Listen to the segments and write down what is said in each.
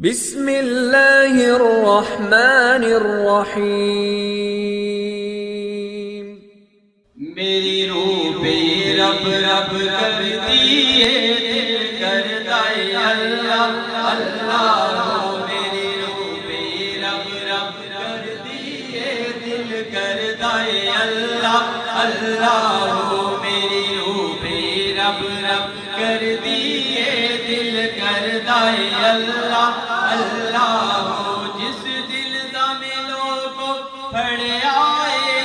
بسم اللہ الرحمن الرحیم۔ میری روح پہ رب رب کرتی ہے، دل کرتا ہے اللہ اللہ ہو۔ میری روح پہ رب رب کرتی ہے، دل کرتا ہے اللہ اللہ ہو۔ میری روح پہ رب رب کرتی ہے، دل کرتا ہے اللہ اللہ ہو۔ جس دل دا ملو کو پڑھ آئے،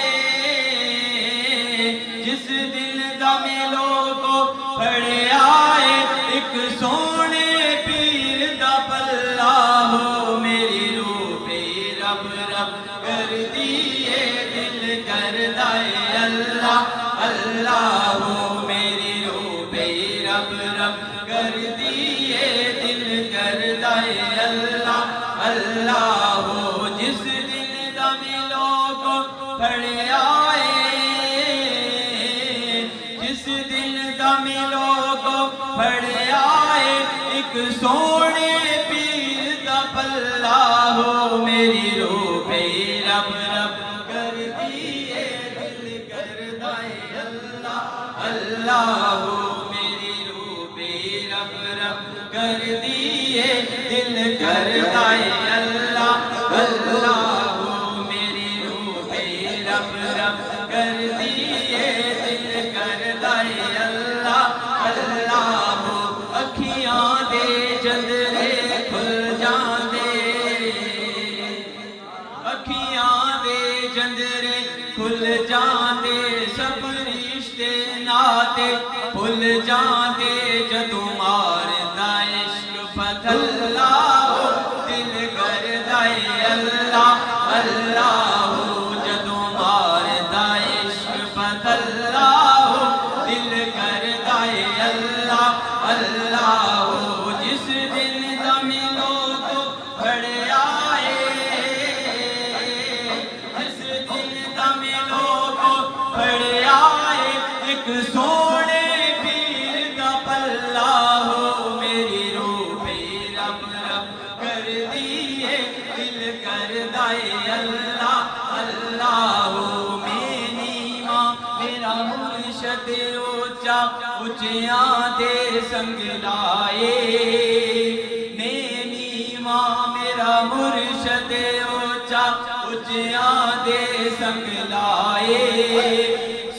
جس دل دا ملو کو پڑھ آئے، ایک سونے پیر دا پلہ ہو۔ میری روح پہ رب رب کرتی ہے، دل کرتا ہے اللہ اللہ ہو۔ میری روح پہ رب رب کرتی ہے، دل کرتا ہے اللہ اللہ ہو۔ جس دل دا ملو کو پڑھ آئے، جس دل دا ملو کو پڑھ آئے، ایک سونے پیر دا پلہ ہو۔ میری روح پہ رب رب کرتی ہے، دل کرتا ہے اللہ اللہ ہو۔ میری روح پہ رب رب کرتی ہے، دل کرتا ہے اللہ اللہ ہو۔ میری روح پہ رب رب کرتی ہے، دل کرتا ہے اللہ اللہ ہو۔ اکھیاں دے جندرے کھل جاندے، اکھیاں دے جندرے کھل جاندے، سب رشتے ناتے بھل جاندے، جدوں ماردا عشق پتھلا ہو، دل کردا ہے اللہ اللہ ہو۔ جدوں ماردا عشق پتھلا ہو، دل کردا ہے اللہ اللہ ہو۔ جس دل دا ملو تو پڑھ آئے، جس دل دا ملو تو پڑھ آئے، ایک سونے پیر دا پلہ ہو۔ میری روح پہ رب رب کرتی ہے، دل کرتا ہے اللہ اللہ ہو۔ میری ماں میرا مرشد اونچا اونچیاں دے سنگ لائے، میری ماں میرا مرشد اونچا اونچیاں دے سنگ لائے،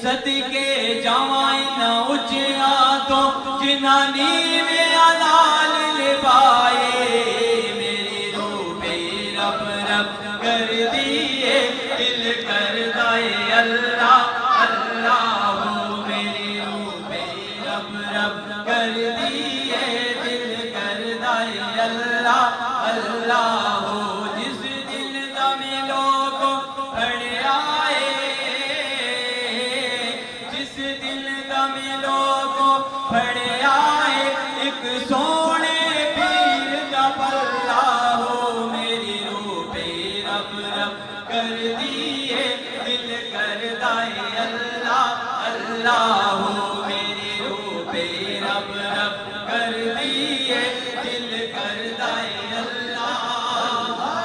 صدقے جاواں نہ اونچیاں تو جنہاں نیویں نال لبائے۔ میری روح پہ رب رب کرتی ہے، دل کرتا ہے اللہ اللہ ہو۔ میری روح پہ رب رب کرتی ہے، دل کرتا ہے اللہ اللہ ہو۔ جس دل دا ملو کو پڑھ آئے، جس دل دا ملو کو پڑھ آئے، ایک سونے پیر دا پلہ ہو۔ میری روح پہ رب رب کرتی ہے، دل کرتا ہے اللہ اللہ